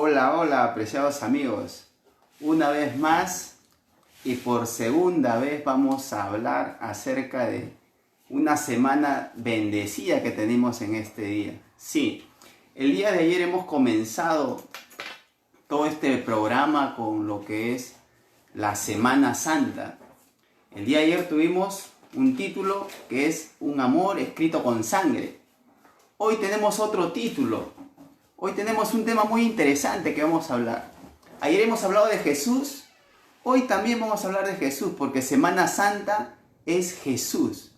Hola, hola, apreciados amigos. Una vez más y por segunda vez vamos a hablar acerca de una semana bendecida que tenemos en este día. Sí, el día de ayer hemos comenzado todo este programa con lo que es la Semana Santa. El día de ayer tuvimos un título que es Un amor escrito con sangre. Hoy tenemos otro título. Hoy tenemos un tema muy interesante que vamos a hablar. Ayer hemos hablado de Jesús. Hoy también vamos a hablar de Jesús porque Semana Santa es Jesús.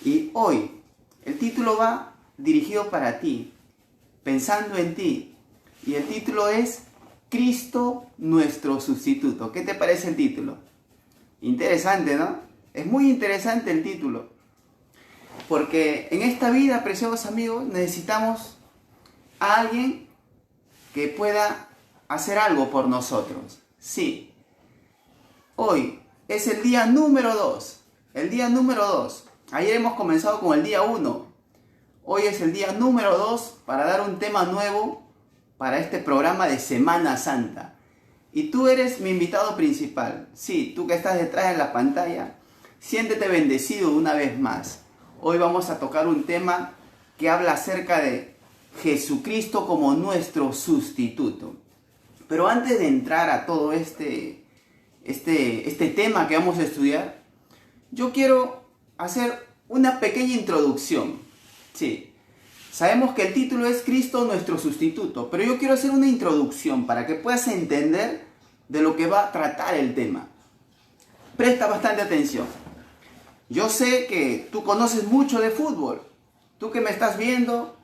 Y hoy el título va dirigido para ti, pensando en ti. Y el título es Cristo nuestro sustituto. ¿Qué te parece el título? Interesante, ¿no? Es muy interesante el título. Porque en esta vida, preciosos amigos, necesitamos a alguien que pueda hacer algo por nosotros. Sí. Hoy es el día número 2. El día número 2. Ayer hemos comenzado con el día 1. Hoy es el día número 2 para dar un tema nuevo para este programa de Semana Santa. Y tú eres mi invitado principal. Sí, tú que estás detrás de la pantalla, siéntete bendecido una vez más. Hoy vamos a tocar un tema que habla acerca de Jesucristo como nuestro sustituto. Pero antes de entrar a todo este tema que vamos a estudiar, yo quiero hacer una pequeña introducción. Sí, sabemos que el título es Cristo nuestro sustituto, pero yo quiero hacer una introducción para que puedas entender de lo que va a tratar el tema. Presta bastante atención. Yo sé que tú conoces mucho de fútbol. Tú que me estás viendo,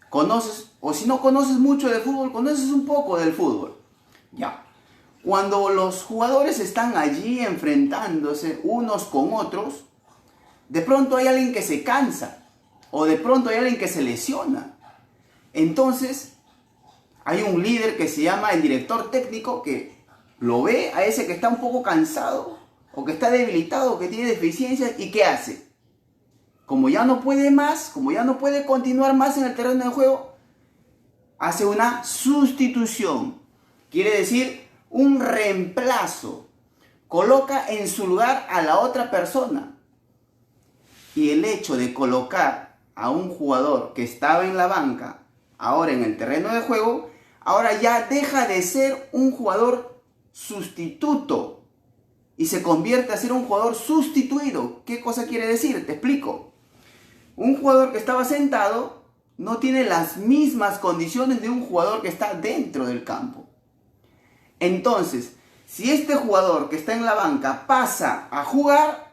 conoces, o si no conoces mucho de fútbol, conoces un poco del fútbol. Ya. Cuando los jugadores están allí enfrentándose unos con otros, de pronto hay alguien que se cansa, o de pronto hay alguien que se lesiona. Entonces, hay un líder que se llama el director técnico que lo ve a ese que está un poco cansado, o que está debilitado, o que tiene deficiencias, ¿y qué hace? Como ya no puede más, como ya no puede continuar más en el terreno de juego, hace una sustitución. Quiere decir un reemplazo. Coloca en su lugar a la otra persona. Y el hecho de colocar a un jugador que estaba en la banca, ahora en el terreno de juego, ahora ya deja de ser un jugador sustituto y se convierte a ser un jugador sustituido. ¿Qué cosa quiere decir? Te explico. Un jugador que estaba sentado no tiene las mismas condiciones de un jugador que está dentro del campo. Entonces, si este jugador que está en la banca pasa a jugar,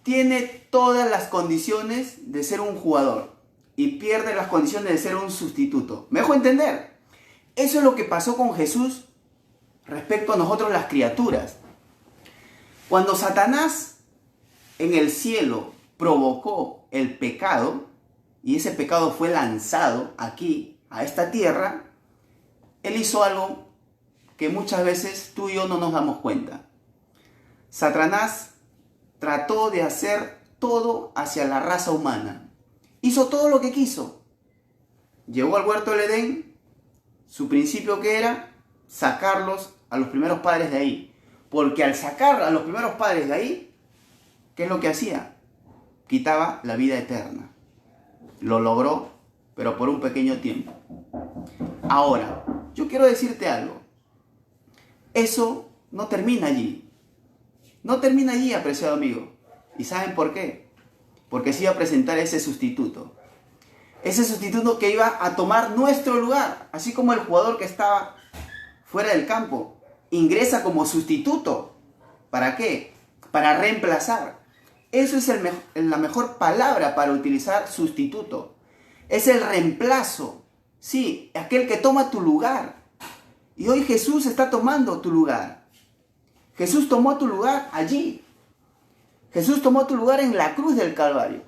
tiene todas las condiciones de ser un jugador y pierde las condiciones de ser un sustituto. ¿Me dejo entender? Eso es lo que pasó con Jesús respecto a nosotros las criaturas. Cuando Satanás en el cielo provocó el pecado y ese pecado fue lanzado aquí, a esta tierra, él hizo algo que muchas veces tú y yo no nos damos cuenta. Satanás trató de hacer todo hacia la raza humana. Hizo todo lo que quiso. Llegó al huerto del Edén, su principio que era sacarlos a los primeros padres de ahí. Porque al sacar a los primeros padres de ahí, ¿qué es lo que hacía? Quitaba la vida eterna. Lo logró, pero por un pequeño tiempo. Ahora, yo quiero decirte algo. Eso no termina allí. No termina allí, apreciado amigo. ¿Y saben por qué? Porque se iba a presentar ese sustituto. Ese sustituto que iba a tomar nuestro lugar. Así como el jugador que estaba fuera del campo ingresa como sustituto. ¿Para qué? Para reemplazar. Eso es la mejor palabra para utilizar sustituto. Es el reemplazo. Sí, aquel que toma tu lugar. Y hoy Jesús está tomando tu lugar. Jesús tomó tu lugar allí. Jesús tomó tu lugar en la cruz del Calvario.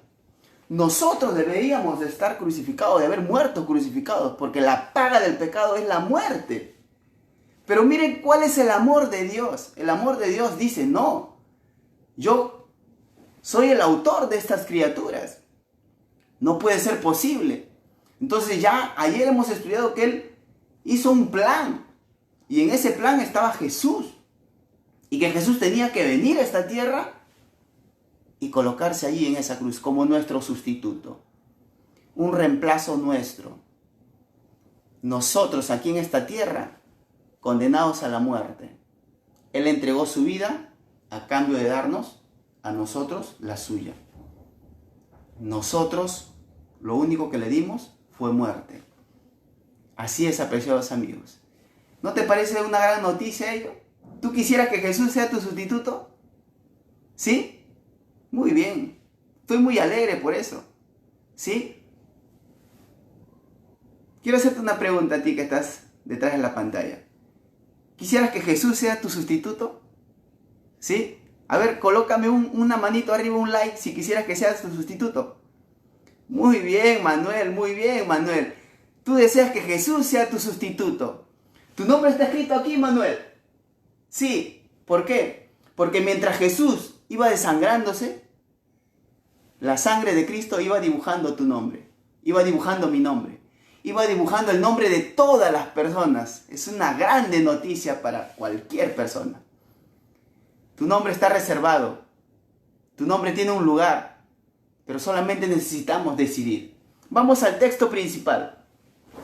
Nosotros deberíamos de estar crucificados, de haber muerto crucificados, porque la paga del pecado es la muerte. Pero miren cuál es el amor de Dios. El amor de Dios dice, no, yo soy el autor de estas criaturas. No puede ser posible. Entonces ya ayer hemos estudiado que Él hizo un plan. Y en ese plan estaba Jesús. Y que Jesús tenía que venir a esta tierra y colocarse allí en esa cruz como nuestro sustituto. Un reemplazo nuestro. Nosotros aquí en esta tierra, condenados a la muerte. Él entregó su vida a cambio de darnos a nosotros la suya. Nosotros lo único que le dimos fue muerte. Así es, apreciados amigos. ¿No te parece una gran noticia ello? ¿Tú quisieras que Jesús sea tu sustituto? ¿Sí? Muy bien. Estoy muy alegre por eso. ¿Sí? Quiero hacerte una pregunta a ti que estás detrás de la pantalla. ¿Quisieras que Jesús sea tu sustituto? ¿Sí? A ver, colócame una manito arriba, un like, si quisieras que sea tu sustituto. Muy bien, Manuel, muy bien, Manuel. Tú deseas que Jesús sea tu sustituto. ¿Tu nombre está escrito aquí, Manuel? Sí. ¿Por qué? Porque mientras Jesús iba desangrándose, la sangre de Cristo iba dibujando tu nombre. Iba dibujando mi nombre. Iba dibujando el nombre de todas las personas. Es una grande noticia para cualquier persona. Tu nombre está reservado. Tu nombre tiene un lugar. Pero solamente necesitamos decidir. Vamos al texto principal.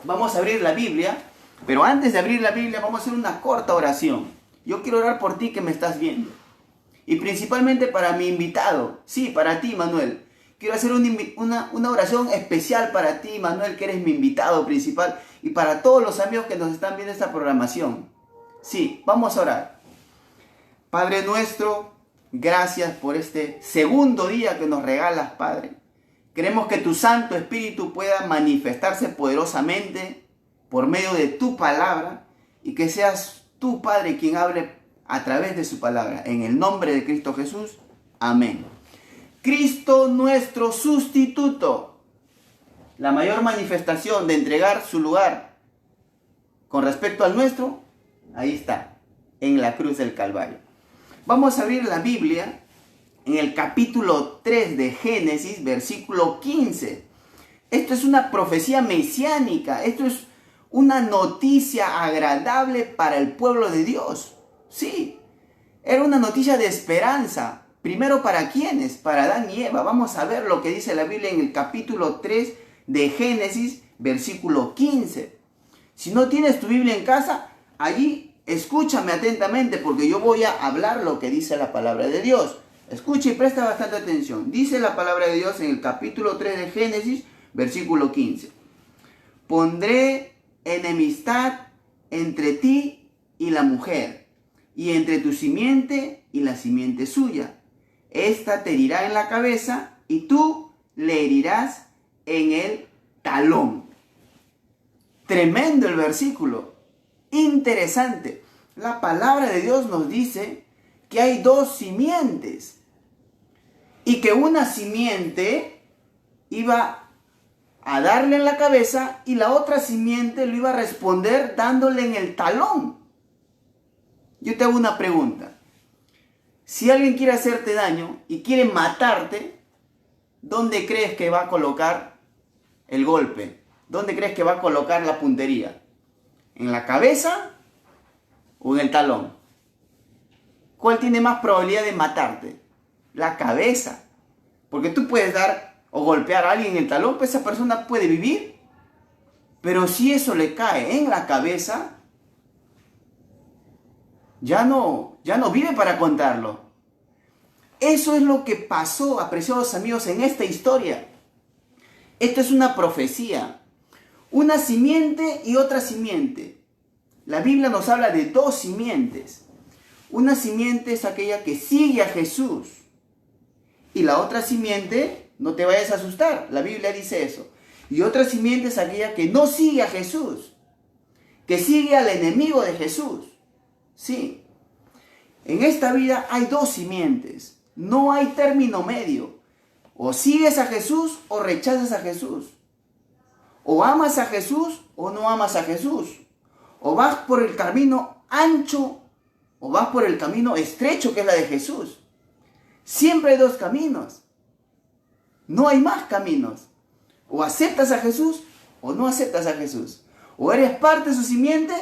Vamos a abrir la Biblia. Pero antes de abrir la Biblia vamos a hacer una corta oración. Yo quiero orar por ti que me estás viendo. Y principalmente para mi invitado. Sí, para ti, Manuel. Quiero hacer una oración especial para ti, Manuel, que eres mi invitado principal. Y para todos los amigos que nos están viendo esta programación. Sí, vamos a orar. Padre nuestro, gracias por este segundo día que nos regalas, Padre. Queremos que tu Santo Espíritu pueda manifestarse poderosamente por medio de tu palabra. Y que seas tú, Padre, quien hable a través de su palabra. En el nombre de Cristo Jesús. Amén. Cristo nuestro sustituto. La mayor manifestación de entregar su lugar con respecto al nuestro, ahí está, en la cruz del Calvario. Vamos a abrir la Biblia en el capítulo 3 de Génesis, versículo 15. Esto es una profecía mesiánica. Esto es una noticia agradable para el pueblo de Dios. Sí, era una noticia de esperanza. Primero, ¿para quiénes? Para Adán y Eva. Vamos a ver lo que dice la Biblia en el capítulo 3 de Génesis, versículo 15. Si no tienes tu Biblia en casa, allí escúchame atentamente porque yo voy a hablar lo que dice la palabra de Dios. Escucha y presta bastante atención. Dice la palabra de Dios en el capítulo 3 de Génesis, versículo 15. Pondré enemistad entre ti y la mujer, y entre tu simiente y la simiente suya. Esta te herirá en la cabeza y tú le herirás en el talón. Tremendo el versículo. Interesante. La palabra de Dios nos dice que hay dos simientes. Y que una simiente iba a darle en la cabeza y la otra simiente lo iba a responder dándole en el talón. Yo te hago una pregunta. Si alguien quiere hacerte daño y quiere matarte, ¿dónde crees que va a colocar el golpe? ¿Dónde crees que va a colocar la puntería? ¿En la cabeza o en el talón? ¿Cuál tiene más probabilidad de matarte? La cabeza. Porque tú puedes dar o golpear a alguien en el talón, pues esa persona puede vivir. Pero si eso le cae en la cabeza, ya no vive para contarlo. Eso es lo que pasó, apreciados amigos, en esta historia. Esto es una profecía. Una simiente y otra simiente. La Biblia nos habla de dos simientes. Una simiente es aquella que sigue a Jesús. Y la otra simiente, no te vayas a asustar, la Biblia dice eso. Y otra simiente es aquella que no sigue a Jesús. Que sigue al enemigo de Jesús. Sí. En esta vida hay dos simientes. No hay término medio. O sigues a Jesús o rechazas a Jesús. O amas a Jesús o no amas a Jesús. O vas por el camino ancho o vas por el camino estrecho que es la de Jesús. Siempre hay dos caminos. No hay más caminos. O aceptas a Jesús o no aceptas a Jesús. O eres parte de su simiente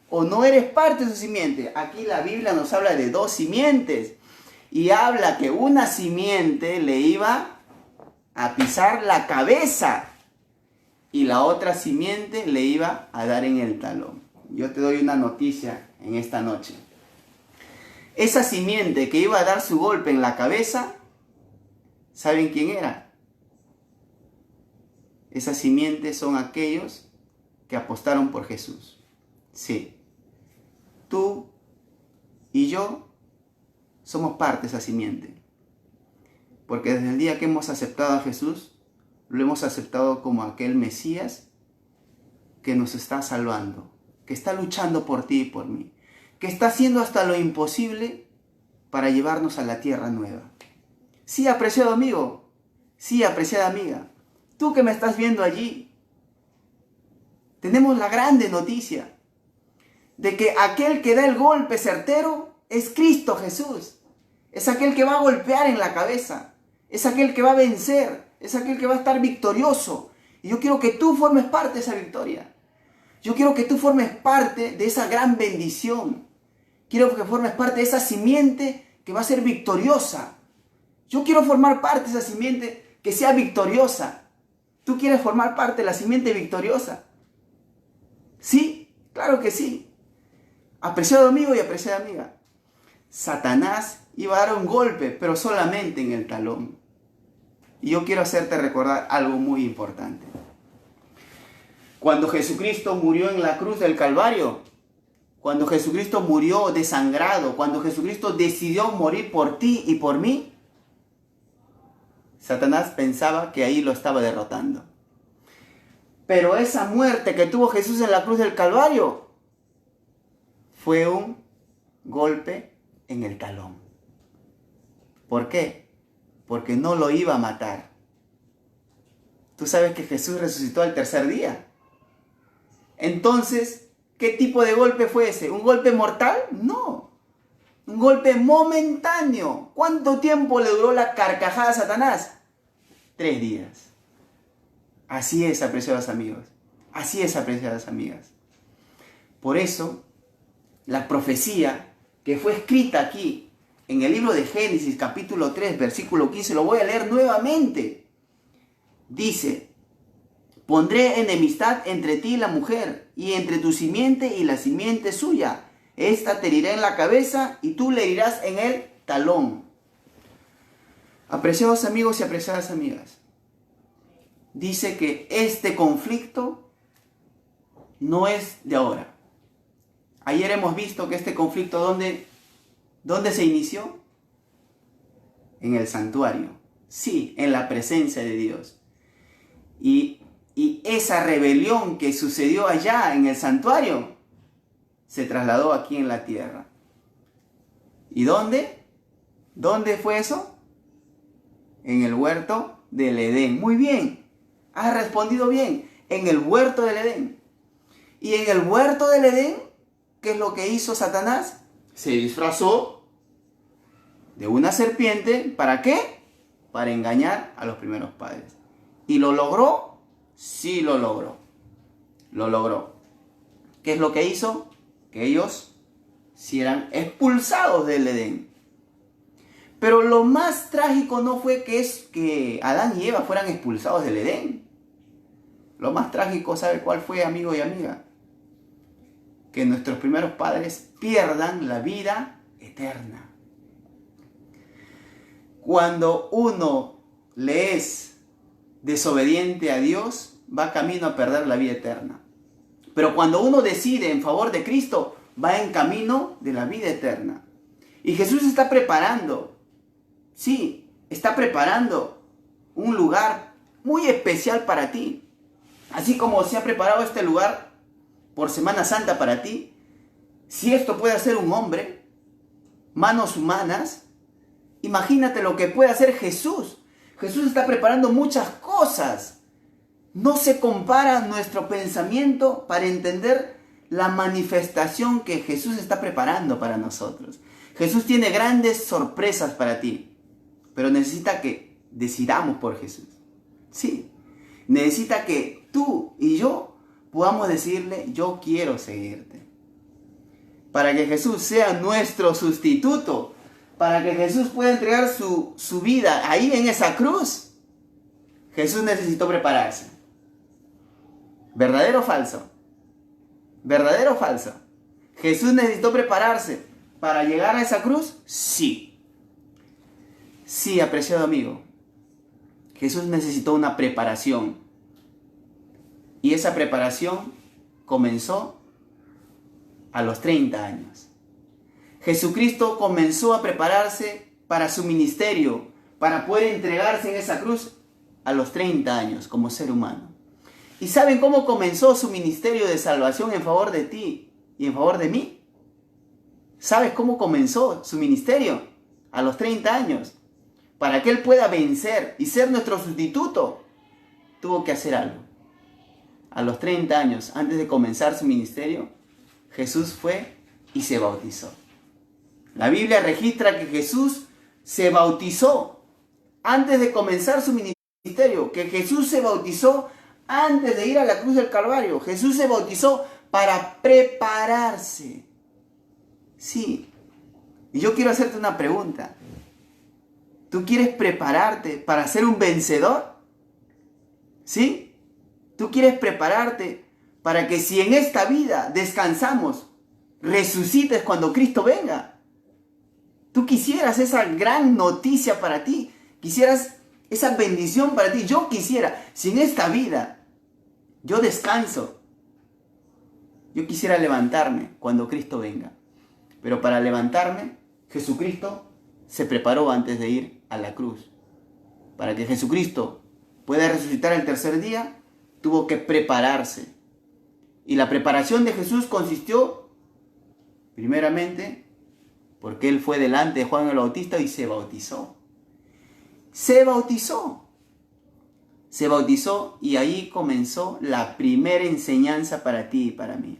o no eres parte de su simiente. Aquí la Biblia nos habla de dos simientes. Y habla que una simiente le iba a pisar la cabeza y la otra simiente le iba a dar en el talón. Yo te doy una noticia en esta noche. Esa simiente que iba a dar su golpe en la cabeza, ¿saben quién era? Esas simientes son aquellos que apostaron por Jesús. Sí, tú y yo somos parte de esa simiente. Porque desde el día que hemos aceptado a Jesús, lo hemos aceptado como aquel Mesías que nos está salvando, que está luchando por ti y por mí, que está haciendo hasta lo imposible para llevarnos a la tierra nueva. Sí, apreciado amigo, sí, apreciada amiga, tú que me estás viendo allí, tenemos la grande noticia de que aquel que da el golpe certero es Cristo Jesús. Es aquel que va a golpear en la cabeza, es aquel que va a vencer, es aquel que va a estar victorioso. Y yo quiero que tú formes parte de esa victoria. Yo quiero que tú formes parte de esa gran bendición. Quiero que formes parte de esa simiente que va a ser victoriosa. Yo quiero formar parte de esa simiente que sea victoriosa. ¿Tú quieres formar parte de la simiente victoriosa? Sí, claro que sí. Apreciado amigo y apreciada amiga, Satanás iba a dar un golpe, pero solamente en el talón. Y yo quiero hacerte recordar algo muy importante. Cuando Jesucristo murió en la cruz del Calvario, cuando Jesucristo murió desangrado, cuando Jesucristo decidió morir por ti y por mí, Satanás pensaba que ahí lo estaba derrotando. Pero esa muerte que tuvo Jesús en la cruz del Calvario fue un golpe en el talón. ¿Por qué? Porque no lo iba a matar. Tú sabes que Jesús resucitó al tercer día. Entonces, ¿qué tipo de golpe fue ese? ¿Un golpe mortal? No. Un golpe momentáneo. ¿Cuánto tiempo le duró la carcajada a Satanás? 3 días. Así es, apreciados amigos. Así es, apreciadas amigas. Por eso, la profecía que fue escrita aquí en el libro de Génesis, capítulo 3, versículo 15, lo voy a leer nuevamente. Dice: pondré enemistad entre ti y la mujer, y entre tu simiente y la simiente suya. Esta te herirá en la cabeza, y tú le herirás en el talón. Apreciados amigos y apreciadas amigas, dice que este conflicto no es de ahora. Ayer hemos visto que este conflicto, ¿dónde se inició? En el santuario. Sí, en la presencia de Dios. Y esa rebelión que sucedió allá en el santuario se trasladó aquí en la tierra. ¿Y dónde? ¿Dónde fue eso? En el huerto del Edén. Muy bien, has respondido bien. En el huerto del Edén. Y en el huerto del Edén, ¿qué es lo que hizo Satanás? Se disfrazó de una serpiente. ¿Para qué? Para engañar a los primeros padres. ¿Y lo logró? Sí lo logró. Lo logró. ¿Qué es lo que hizo? Que ellos sí eran expulsados del Edén. Pero lo más trágico no fue que Adán y Eva fueran expulsados del Edén. Lo más trágico, ¿sabe cuál fue, amigo y amiga? Que nuestros primeros padres pierdan la vida eterna. Cuando uno le es desobediente a Dios, va camino a perder la vida eterna. Pero cuando uno decide en favor de Cristo, va en camino de la vida eterna. Y Jesús está preparando, sí, está preparando un lugar muy especial para ti. Así como se ha preparado este lugar por Semana Santa para ti, si esto puede hacer un hombre, manos humanas, imagínate lo que puede hacer Jesús. Jesús está preparando muchas cosas. No se compara nuestro pensamiento para entender la manifestación que Jesús está preparando para nosotros. Jesús tiene grandes sorpresas para ti, pero necesita que decidamos por Jesús. Sí, necesita que tú y yo podamos decirle, yo quiero seguirte. Para que Jesús sea nuestro sustituto, para que Jesús pueda entregar su vida ahí en esa cruz, Jesús necesitó prepararse. ¿Verdadero o falso? ¿Verdadero o falso? ¿Jesús necesitó prepararse para llegar a esa cruz? Sí. Sí, apreciado amigo. Jesús necesitó una preparación. Y esa preparación comenzó a los 30 años. Jesucristo comenzó a prepararse para su ministerio, para poder entregarse en esa cruz a los 30 años como ser humano. ¿Y saben cómo comenzó su ministerio de salvación en favor de ti y en favor de mí? ¿Sabes cómo comenzó su ministerio? A los 30 años. Para que Él pueda vencer y ser nuestro sustituto, tuvo que hacer algo. A los 30 años, antes de comenzar su ministerio, Jesús fue y se bautizó. La Biblia registra que Jesús se bautizó antes de comenzar su ministerio, que Jesús se bautizó antes de ir a la cruz del Calvario. Jesús se bautizó para prepararse. Sí. Y yo quiero hacerte una pregunta. ¿Tú quieres prepararte para ser un vencedor? ¿Sí? ¿Tú quieres prepararte para que si en esta vida descansamos, resucites cuando Cristo venga? ¿Tú quisieras esa gran noticia para ti? ¿Quisieras esa bendición para ti? Yo quisiera, si en esta vida yo descanso, yo quisiera levantarme cuando Cristo venga. Pero para levantarme, Jesucristo se preparó antes de ir a la cruz. Para que Jesucristo pueda resucitar el tercer día, tuvo que prepararse. Y la preparación de Jesús consistió, primeramente, porque Él fue delante de Juan el Bautista y se bautizó. Se bautizó. Se bautizó y ahí comenzó la primera enseñanza para ti y para mí.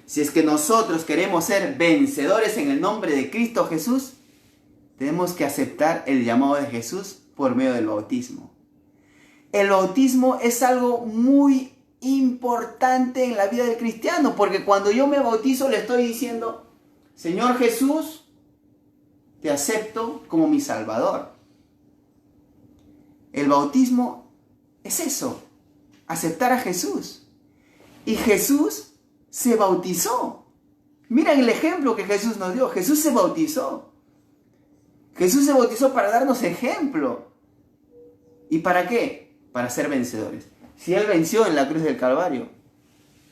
Si es que nosotros queremos ser vencedores en el nombre de Cristo Jesús, tenemos que aceptar el llamado de Jesús por medio del bautismo. El bautismo es algo muy importante en la vida del cristiano, porque cuando yo me bautizo le estoy diciendo, Señor Jesús, te acepto como mi Salvador. El bautismo es eso, aceptar a Jesús. Y Jesús se bautizó. Miren el ejemplo que Jesús nos dio. Jesús se bautizó. Jesús se bautizó para darnos ejemplo. ¿Y para qué? Para ser vencedores. Si Él venció en la cruz del Calvario,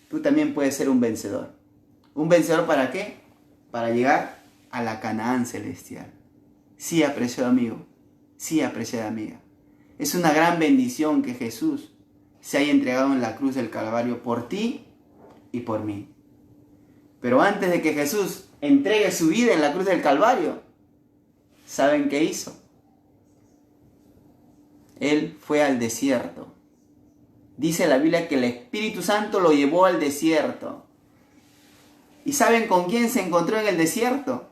tú también puedes ser un vencedor. ¿Un vencedor para qué? Para llegar a la Canaán celestial. Sí, apreciado amigo. Sí, apreciada amiga. Es una gran bendición que Jesús se haya entregado en la cruz del Calvario por ti y por mí. Pero antes de que Jesús entregue su vida en la cruz del Calvario, ¿saben qué hizo? Él fue al desierto. Dice la Biblia que el Espíritu Santo lo llevó al desierto. ¿Y saben con quién se encontró en el desierto?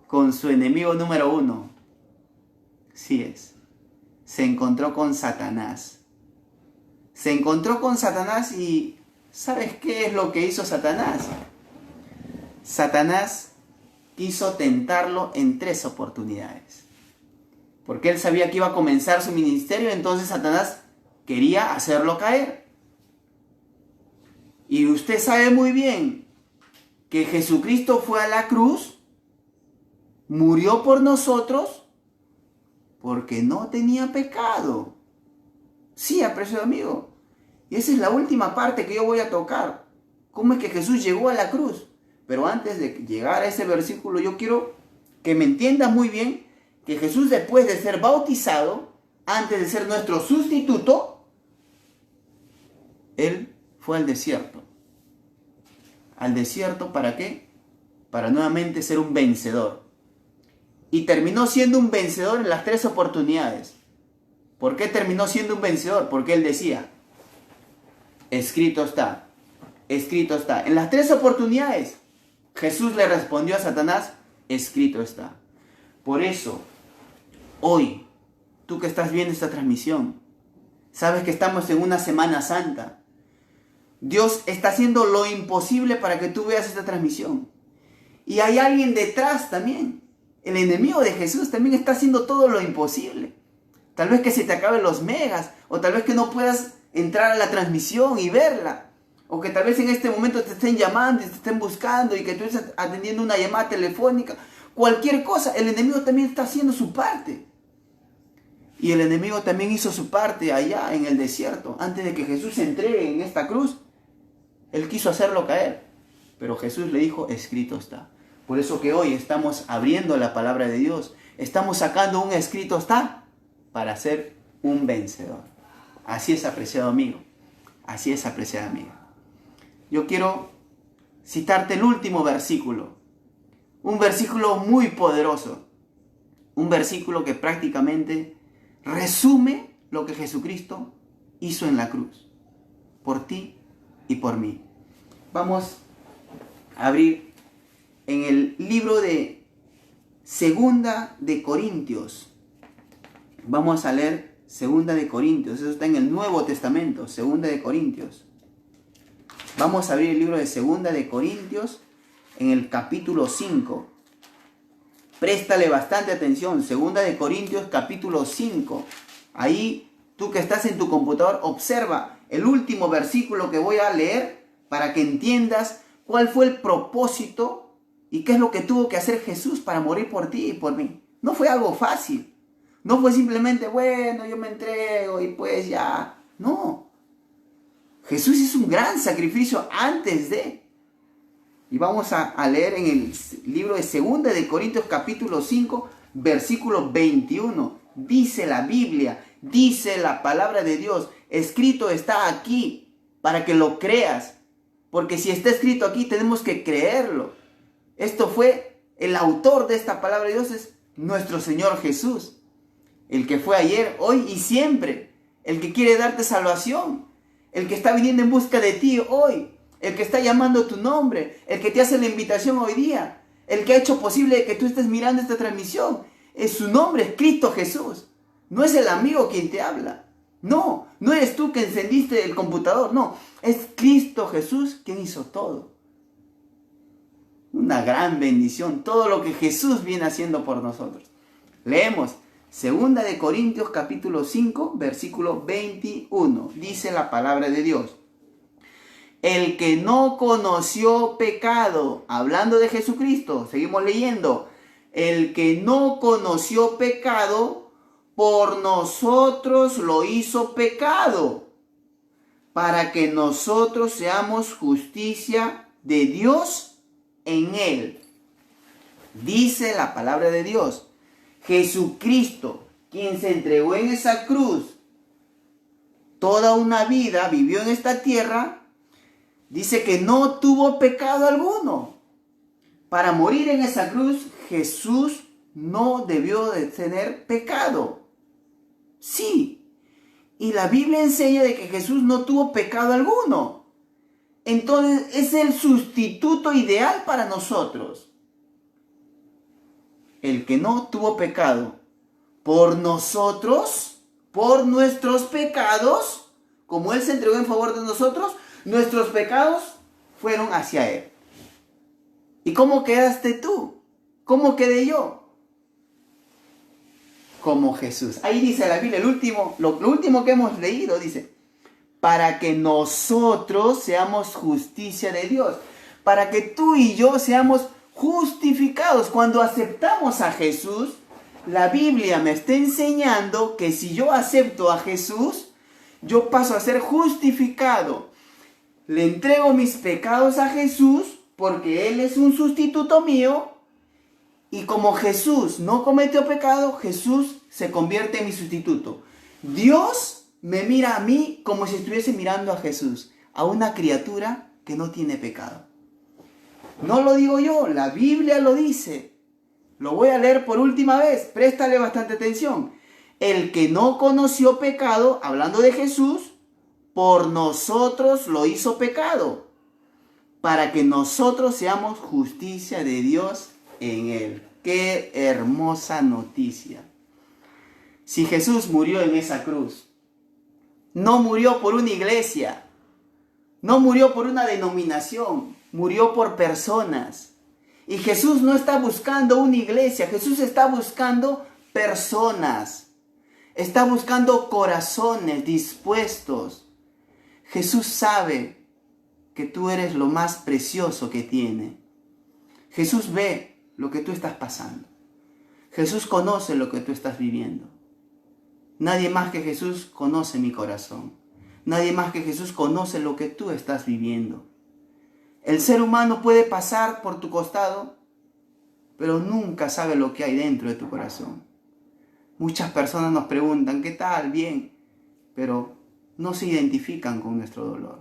Con su enemigo número 1. Sí es. Se encontró con Satanás. Se encontró con Satanás y ¿sabes qué es lo que hizo Satanás? Satanás quiso tentarlo en 3 oportunidades. Porque él sabía que iba a comenzar su ministerio, entonces Satanás quería hacerlo caer. Y usted sabe muy bien que Jesucristo fue a la cruz, murió por nosotros, porque no tenía pecado. Sí, apreciado amigo. Y esa es la última parte que yo voy a tocar. ¿Cómo es que Jesús llegó a la cruz? Pero antes de llegar a ese versículo, yo quiero que me entiendas muy bien que Jesús, después de ser bautizado, antes de ser nuestro sustituto, Él fue al desierto. ¿Al desierto para qué? Para nuevamente ser un vencedor. Y terminó siendo un vencedor en las 3 oportunidades. ¿Por qué terminó siendo un vencedor? Porque Él decía, escrito está, escrito está. En las 3 oportunidades, Jesús le respondió a Satanás, escrito está. Por eso, hoy, tú que estás viendo esta transmisión, Sabes que estamos en una Semana Santa. Dios está haciendo lo imposible para que tú veas esta transmisión. Y hay alguien detrás también. El enemigo de Jesús también está haciendo todo lo imposible. Tal vez que se te acaben los megas, o tal vez que no puedas entrar a la transmisión y verla, o que tal vez en este momento te estén llamando y te estén buscando y que tú estés atendiendo una llamada telefónica. Cualquier cosa, el enemigo también está haciendo su parte. Y el enemigo también hizo su parte allá en el desierto. Antes de que Jesús se entregue en esta cruz, él quiso hacerlo caer. Pero Jesús le dijo, escrito está. Por eso que hoy estamos abriendo la palabra de Dios. Estamos sacando un escrito está para ser un vencedor. Así es, apreciado amigo. Así es, apreciada amiga. Yo quiero citarte el último versículo. Un versículo muy poderoso. Un versículo que prácticamente resume lo que Jesucristo hizo en la cruz. Por ti y por mí. Vamos a abrir en el libro de Segunda de Corintios. Vamos a leer Segunda de Corintios. Eso está en el Nuevo Testamento. Segunda de Corintios. Vamos a abrir el libro de Segunda de Corintios en el capítulo 5. Préstale bastante atención. Segunda de Corintios capítulo 5. Ahí tú que estás en tu computador, observa el último versículo que voy a leer para que entiendas cuál fue el propósito y qué es lo que tuvo que hacer Jesús para morir por ti y por mí. No fue algo fácil. No fue simplemente, bueno, yo me entrego y pues ya. No. Jesús hizo un gran sacrificio antes de. Y vamos a leer en el libro de Segunda de Corintios capítulo 5, versículo 21. Dice la Biblia, dice la palabra de Dios, escrito está aquí para que lo creas. Porque si está escrito aquí tenemos que creerlo. Esto fue el autor de esta palabra de Dios, es nuestro Señor Jesús. El que fue ayer, hoy y siempre. El que quiere darte salvación. El que está viniendo en busca de ti hoy. El que está llamando tu nombre. El que te hace la invitación hoy día. El que ha hecho posible que tú estés mirando esta transmisión. Es su nombre, es Cristo Jesús. No es el amigo quien te habla. No eres tú que encendiste el computador. No, es Cristo Jesús quien hizo todo. Una gran bendición. Todo lo que Jesús viene haciendo por nosotros. Leemos. Segunda de Corintios capítulo 5, versículo 21. Dice la palabra de Dios. El que no conoció pecado, hablando de Jesucristo, seguimos leyendo. El que no conoció pecado, por nosotros lo hizo pecado, para que nosotros seamos justicia de Dios en él. Dice la palabra de Dios. Jesucristo, quien se entregó en esa cruz, toda una vida vivió en esta tierra, dice que no tuvo pecado alguno. Para morir en esa cruz, Jesús no debió de tener pecado. Sí, y la Biblia enseña de que Jesús no tuvo pecado alguno. Entonces es el sustituto ideal para nosotros. El que no tuvo pecado por nosotros, por nuestros pecados, como Él se entregó en favor de nosotros, nuestros pecados fueron hacia Él. ¿Y cómo quedaste tú? ¿Cómo quedé yo? Como Jesús. Ahí dice la Biblia, lo último que hemos leído, dice, para que nosotros seamos justicia de Dios, para que tú y yo seamos justificados. Cuando aceptamos a Jesús, la Biblia me está enseñando que si yo acepto a Jesús, yo paso a ser justificado. Le entrego mis pecados a Jesús porque Él es un sustituto mío. Y como Jesús no cometió pecado, Jesús se convierte en mi sustituto. Dios me mira a mí como si estuviese mirando a Jesús, a una criatura que no tiene pecado. No lo digo yo, la Biblia lo dice. Lo voy a leer por última vez, préstale bastante atención. El que no conoció pecado, hablando de Jesús, por nosotros lo hizo pecado, para que nosotros seamos justicia de Dios en Él. ¡Qué hermosa noticia! Si Jesús murió en esa cruz, No murió por una iglesia, no murió por una denominación, murió por personas. Y Jesús no está buscando una iglesia, Jesús está buscando personas. Está buscando corazones dispuestos. Jesús sabe que tú eres lo más precioso que tiene. Jesús ve lo que tú estás pasando. Jesús conoce lo que tú estás viviendo. Nadie más que Jesús conoce mi corazón. Nadie más que Jesús conoce lo que tú estás viviendo. El ser humano puede pasar por tu costado, pero nunca sabe lo que hay dentro de tu corazón. Muchas personas nos preguntan, ¿qué tal? Bien, pero no se identifican con nuestro dolor.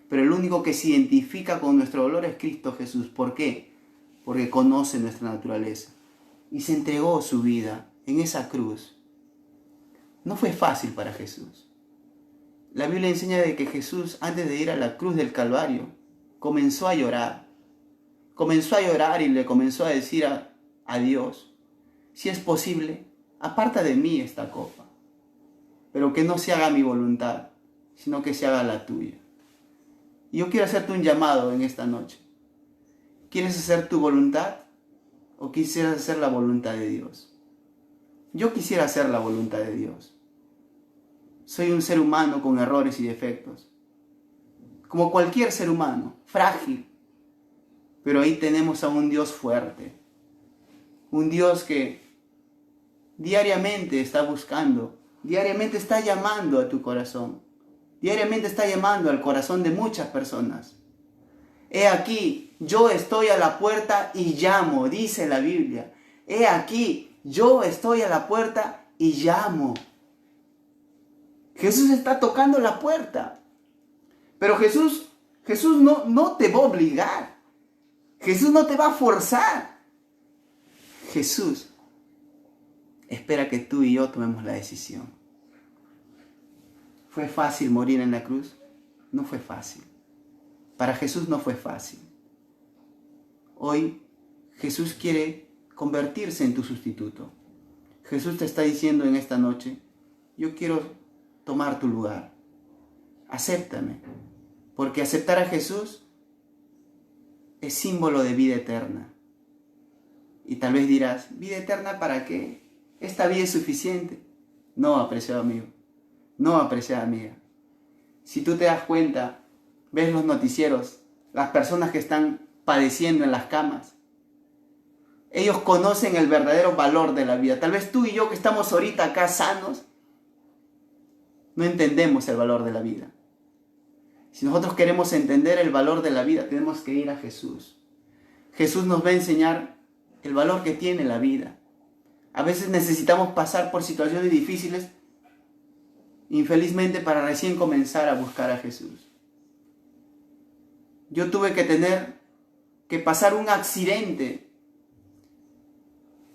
Pero el único que se identifica con nuestro dolor es Cristo Jesús. ¿Por qué? Porque conoce nuestra naturaleza y se entregó su vida en esa cruz. No fue fácil para Jesús. La Biblia enseña de que Jesús, antes de ir a la cruz del Calvario, comenzó a llorar. Comenzó a llorar y le comenzó a decir a Dios, si es posible, aparta de mí esta copa, pero que no se haga mi voluntad, sino que se haga la tuya. Y yo quiero hacerte un llamado en esta noche. ¿Quieres hacer tu voluntad o quisieras hacer la voluntad de Dios? Yo quisiera hacer la voluntad de Dios. Soy un ser humano con errores y defectos, como cualquier ser humano, frágil. Pero ahí tenemos a un Dios fuerte, un Dios que diariamente está buscando, diariamente está llamando a tu corazón, diariamente está llamando al corazón de muchas personas. He aquí, yo estoy a la puerta y llamo, dice la Biblia. He aquí, yo estoy a la puerta y llamo. Jesús está tocando la puerta. Pero Jesús no te va a obligar. Jesús no te va a forzar. Jesús espera que tú y yo tomemos la decisión. ¿Fue fácil morir en la cruz? No fue fácil. Para Jesús no fue fácil. Hoy Jesús quiere convertirse en tu sustituto. Jesús te está diciendo en esta noche, yo quiero tomar tu lugar. Acéptame. Porque aceptar a Jesús es símbolo de vida eterna. Y tal vez dirás, ¿vida eterna para qué? ¿Esta vida es suficiente? No, apreciado amigo. No, apreciada amiga. Si tú te das cuenta, ves los noticieros, las personas que están padeciendo en las camas, ellos conocen el verdadero valor de la vida. Tal vez tú y yo que estamos ahorita acá sanos, no entendemos el valor de la vida. Si nosotros queremos entender el valor de la vida, tenemos que ir a Jesús. Jesús nos va a enseñar el valor que tiene la vida. A veces necesitamos pasar por situaciones difíciles, infelizmente, para recién comenzar a buscar a Jesús. Yo tuve que pasar un accidente.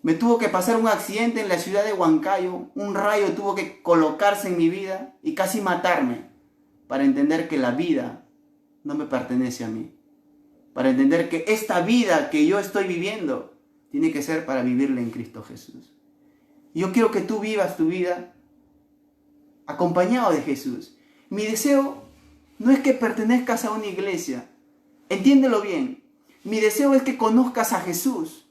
Me tuvo que pasar un accidente en la ciudad de Huancayo. Un rayo tuvo que colocarse en mi vida y casi matarme, para entender que la vida no me pertenece a mí. Para entender que esta vida que yo estoy viviendo tiene que ser para vivirla en Cristo Jesús. Y yo quiero que tú vivas tu vida acompañado de Jesús. Mi deseo no es que pertenezcas a una iglesia. Entiéndelo bien. Mi deseo es que conozcas a Jesús.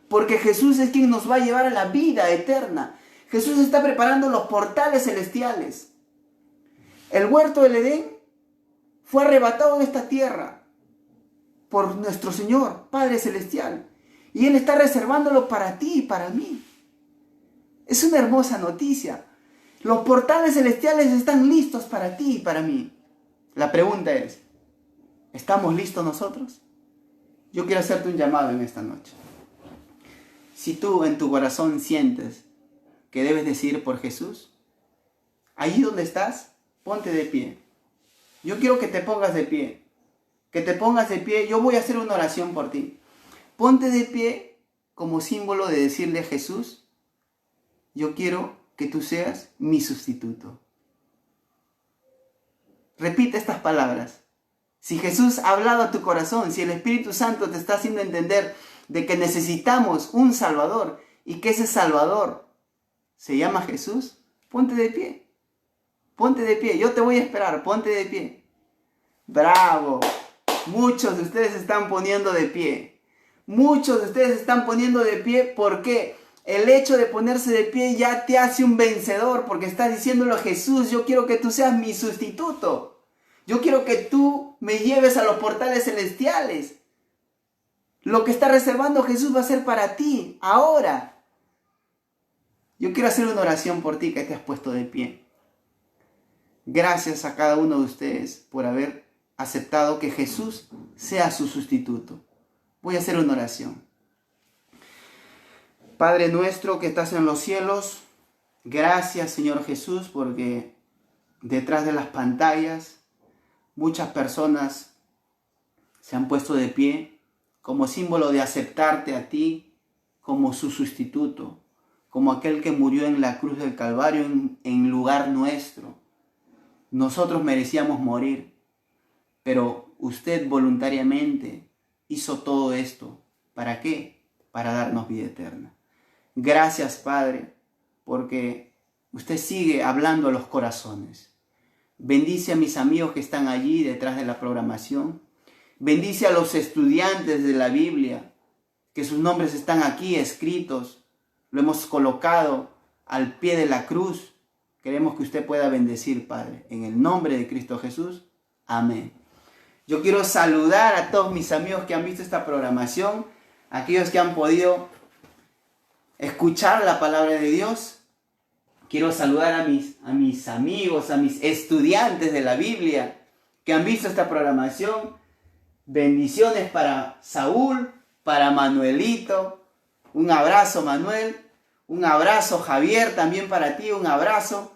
Porque Jesús es quien nos va a llevar a la vida eterna. Jesús está preparando los portales celestiales. El huerto del Edén fue arrebatado de esta tierra por nuestro Señor, Padre Celestial. Y Él está reservándolo para ti y para mí. Es una hermosa noticia. Los portales celestiales están listos para ti y para mí. La pregunta es, ¿estamos listos nosotros? Yo quiero hacerte un llamado en esta noche. Si tú en tu corazón sientes que debes decidir por Jesús, allí donde estás, ponte de pie. Yo quiero que te pongas de pie. Que te pongas de pie. Yo voy a hacer una oración por ti. Ponte de pie como símbolo de decirle a Jesús, yo quiero que tú seas mi sustituto. Repite estas palabras. Si Jesús ha hablado a tu corazón, si el Espíritu Santo te está haciendo entender de que necesitamos un Salvador y que ese Salvador se llama Jesús, ponte de pie. Ponte de pie, yo te voy a esperar, ponte de pie. Bravo. Muchos de ustedes se están poniendo de pie. Muchos de ustedes se están poniendo de pie porque el hecho de ponerse de pie ya te hace un vencedor, porque estás diciéndolo a Jesús, yo quiero que tú seas mi sustituto. Yo quiero que tú me lleves a los portales celestiales. Lo que está reservando Jesús va a ser para ti, ahora. Yo quiero hacer una oración por ti que te has puesto de pie. Gracias a cada uno de ustedes por haber aceptado que Jesús sea su sustituto. Voy a hacer una oración. Padre nuestro que estás en los cielos, gracias Señor Jesús, porque detrás de las pantallas muchas personas se han puesto de pie como símbolo de aceptarte a ti como su sustituto, como aquel que murió en la cruz del Calvario en lugar nuestro. Nosotros merecíamos morir, pero usted voluntariamente hizo todo esto. ¿Para qué? Para darnos vida eterna. Gracias, Padre, porque usted sigue hablando a los corazones. Bendice a mis amigos que están allí detrás de la programación. Bendice a los estudiantes de la Biblia, que sus nombres están aquí escritos. Lo hemos colocado al pie de la cruz. Queremos que usted pueda bendecir, Padre. En el nombre de Cristo Jesús. Amén. Yo quiero saludar a todos mis amigos que han visto esta programación, aquellos que han podido escuchar la palabra de Dios. Quiero saludar a mis amigos, a mis estudiantes de la Biblia que han visto esta programación. Bendiciones para Saúl, para Manuelito. Un abrazo, Manuel. Un abrazo, Javier, también para ti. Un abrazo.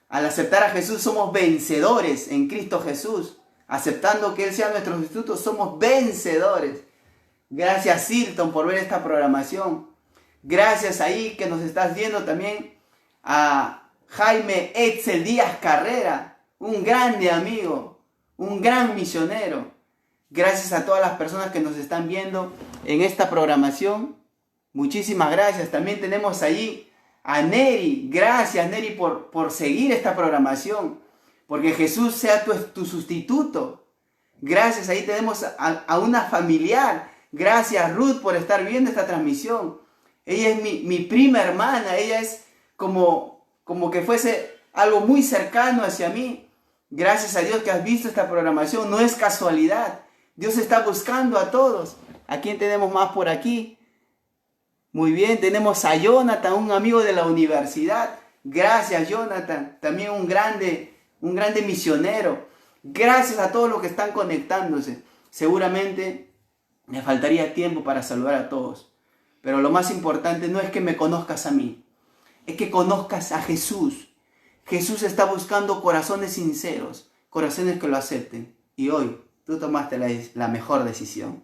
Al aceptar a Jesús somos vencedores en Cristo Jesús. Aceptando que Él sea nuestro sustituto, somos vencedores. Gracias, Silton, por ver esta programación. Gracias ahí que nos estás viendo también a Jaime Etzel Díaz Carrera, un grande amigo, un gran misionero. Gracias a todas las personas que nos están viendo en esta programación. Muchísimas gracias. También tenemos allí a Neri. Gracias, Neri, por seguir esta programación. Porque Jesús sea tu sustituto. Gracias, ahí tenemos a una familiar. Gracias, Ruth, por estar viendo esta transmisión. Ella es mi prima hermana. Ella es como que fuese algo muy cercano hacia mí. Gracias a Dios que has visto esta programación. No es casualidad. Dios está buscando a todos. ¿A quién tenemos más por aquí? Muy bien, tenemos a Jonathan, un amigo de la universidad. Gracias, Jonathan. También un grande misionero. Gracias a todos los que están conectándose. Seguramente me faltaría tiempo para saludar a todos. Pero lo más importante no es que me conozcas a mí. Es que conozcas a Jesús. Jesús está buscando corazones sinceros. Corazones que lo acepten. Y hoy tú tomaste la mejor decisión.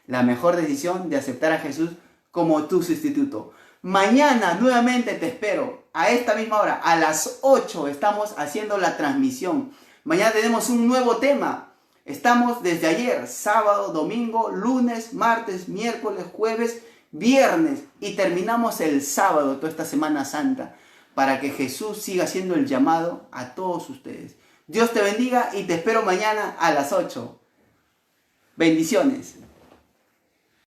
La mejor decisión de aceptar a Jesús como tu sustituto. Mañana nuevamente te espero a esta misma hora, a las 8 estamos haciendo la transmisión. Mañana tenemos un nuevo tema. Estamos desde ayer, sábado, domingo, lunes, martes, miércoles, jueves, viernes y terminamos el sábado, toda esta Semana Santa, para que Jesús siga haciendo el llamado a todos ustedes. Dios te bendiga y te espero mañana a las 8. Bendiciones.